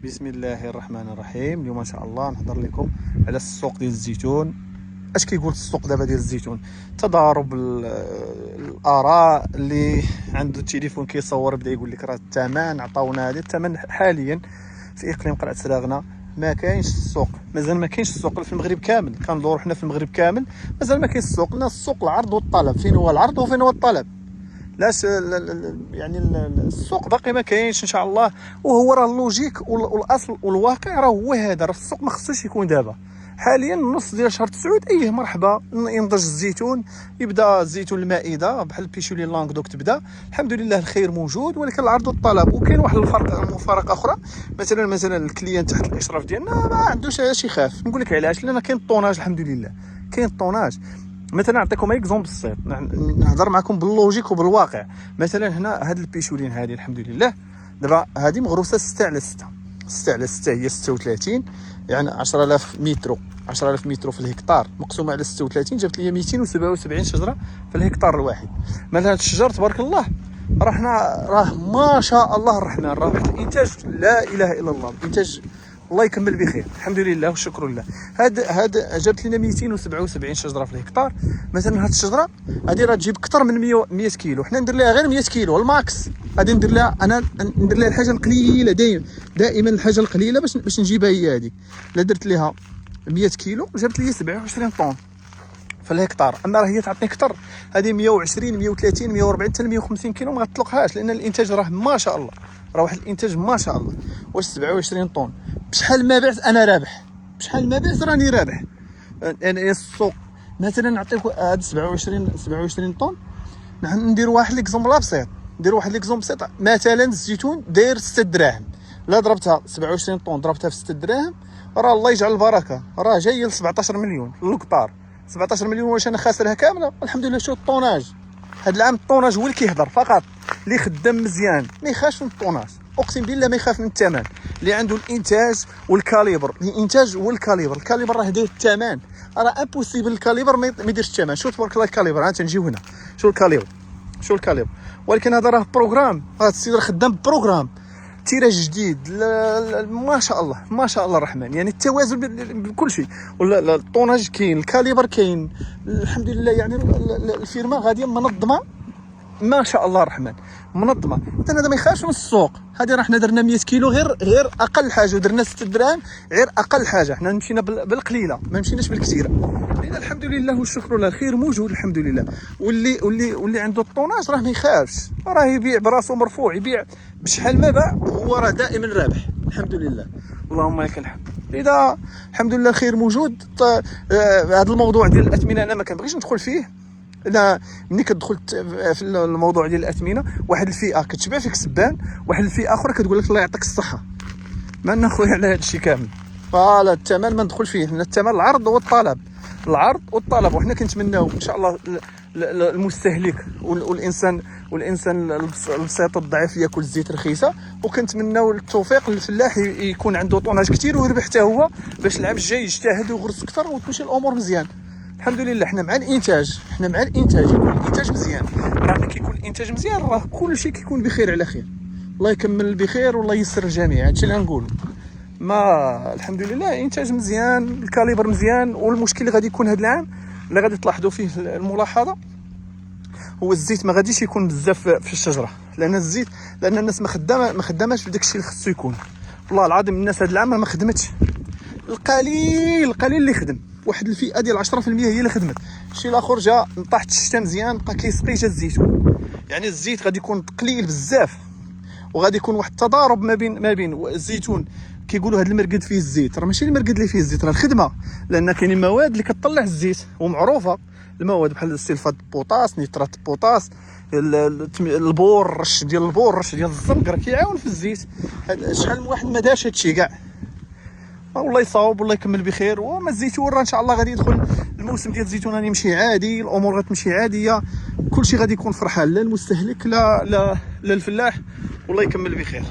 بسم الله الرحمن الرحيم. اليوم ان شاء الله نهضر لكم على السوق ديال الزيتون. اش كيقول السوق دابا ديال الزيتون؟ تضارب الاراء. اللي عنده التليفون كيصور بدا يقول لك راه الثمن عطاونا هذا الثمن. حاليا في اقليم قلعه سراغنا ما كاينش السوق، مازال ما كاينش السوق في المغرب كامل. كندوروا حنا في المغرب كامل مازال ما كاينش السوق. لنا السوق العرض والطلب، فين هو العرض وفين هو الطلب؟ لاش يعني السوق باقي ما كاينش ان شاء الله. وهو راه اللوجيك والاصل والواقع راه هو هذا. راه السوق ما خصوش يكون دابا حاليا نص ديال شهر 9. مرحبا ينضج الزيتون، يبدا الزيتون المائده بحال بيشولي لانغدوك تبدا. الحمد لله الخير موجود، ولكن العرض والطلب. وكاين واحد المفارقه اخرى، مثلا الكليان تحت الاشراف ديالنا ما عندوش علاش يخاف. نقول لك علاش، لان كاين الطوناج الحمد لله، كاين الطوناج. مثلا نعطيكم اكزومبل بسيط، نهضر معكم باللوجيك وبالواقع. مثلا هنا هاد البيشولين هذه الحمد لله دابا هذه مغروسه 6 على 6. 6 على 6 هي 36، يعني 10000 متر. 10000 متر في الهكتار مقسومه على 36 جابت لي 277 شجره في الهكتار الواحد. مثلا هاد الشجر تبارك الله راه ما شاء الله الرحمن، راه واحد الانتاج لا اله الا الله. الانتاج الله يكمل بخير، الحمد لله والشكر لله. هاد جابت لنا 277 شجره في الهكتار. مثلا هاد الشجره هادي راه تجيب اكثر من 100 كيلو. حنا ندير لها غير 100 كيلو الماكس. غادي ندير لها الحاجه القليله دائما الحاجه القليله باش نجيبها هي هذيك. لا درت لها 100 كيلو جابت لي 27 طن في الهكتار. اما راه هي تعطيني اكثر، هذه 120 130 140 حتى 150 كيلو ما غتطلقهاش، لان الانتاج راه ما شاء الله، راه واحد الانتاج ما شاء الله. واش 27 طن بشحال ما بعت انا رابح، بشحال ما بعت راني رابح. يعني السوق مثلا نعطيك هاد 27 طن. نديروا واحد ليكزومبل بسيط، مثلا الزيتون داير 6 دراهم. لا ضربتها 27 طن ضربتها في 6 دراهم، راه الله يجعل البركه، راه جاي ل 17 مليون للقطار. 17 مليون واش انا خاسرها كامله؟ الحمد لله. شو الطوناج هاد العام؟ الطوناج هو اللي كيهضر فقط. اللي خدام مزيان ما يخافش من الطوناج، اقسم بالله ما يخاف من الثمن. اللي عنده الانتاج والكاليبر، الانتاج والكاليبر. الكاليبر راه داير الثمن، راه امبوسيبل الكاليبر ما يديرش الثمن. شوف تبارك الله الكاليبر. ها تنجيو هنا، شو الكاليبر. ولكن هذا راه بروغرام، هذا السيد راه خدام بروغرام تيراج جديد. ما شاء الله الرحمن. يعني التوازن بكل شيء. ولا الطوناج كاين، الكاليبر كاين، الحمد لله. يعني الفيرما غاديه منظمه ما شاء الله الرحمن، منظمه. اذا هذا ما يخافش من السوق. هذه راه حنا درنا 100 كيلو غير اقل حاجه، ودرنا 6 دراهم غير اقل حاجه. حنا مشينا بالقليله، ما مشيناش بالكثيره. لان الحمد لله والشكر لله الخير موجود الحمد لله. واللي عنده الطوناج راه ما يخافش، راه يبيع براسو مرفوع، يبيع بشحال ما باع هو راه دائما رابح الحمد لله. اللهم لك الحمد. اذا الحمد لله الخير موجود. هذا الموضوع ديال الاثمنه انا ما كنبغيش ندخل فيه. لا، ملي كتدخل في الموضوع ديال الاثمنه، واحد الفئه كتبيع فيك سبان، واحد الفئه اخرى كتقول لك الله يعطيك الصحه. ما لنا خويا على هذا الشيء كامل. فلا الثمن ما ندخل فيه. من الثمن العرض والطلب. وحنا كنتمناو ان شاء الله المستهلك والانسان البسيط الضعيف ياكل الزيت رخيصه. وكنتمناو التوفيق للفلاح يكون عنده طوناج كثير ويربح حتى هو، باش العام الجاي يجتهد ويغرس اكثر وتمشي الامور مزيان. الحمد لله حنا مع الانتاج، يكون الانتاج مزيان. راه كيكون الانتاج مزيان راه كل شيء كيكون بخير على خير. الله يكمل بخير والله ييسر الجميع. هادشي اللي غنقول. ما الحمد لله انتاج مزيان، الكاليبر مزيان. والمشكل اللي غادي يكون هذا العام اللي غادي تلاحظوا فيه الملاحظه هو الزيت ما غاديش يكون بزاف في الشجره. لان الناس ما خداماش في داك الشيء اللي خصو يكون. والله العظيم الناس هذا العام ما خدمتش. القليل اللي خدم، واحد الفئه ديال 10% هي اللي خدمت. الشيء الاخر جا طاحت الشتاء مزيان، بقى كيسقي جا الزيتون. يعني الزيت غادي يكون قليل بزاف، وغادي يكون واحد التضارب ما بين الزيتون. كيقولوا هذا المرقد فيه الزيت، راه ماشي المرقد اللي فيه الزيت، راه الخدمه. لان كاينين مواد اللي كتطلع الزيت ومعروفه. المواد بحال السلفات بوطاس، نيترات بوطاس، البور، الرش ديال الزنق راه كيعاون في الزيت. شحال من واحد ما دارش هادشي كاع. والله يصاوب والله يكمل بخير. وما الزيتون راه ان شاء الله غادي يدخل الموسم ديال الزيتون، غادي يمشي عادي، الامور غتمشي عاديه، كلشي غادي يكون فرحان، لا المستهلك لا الفلاح. والله يكمل بخير.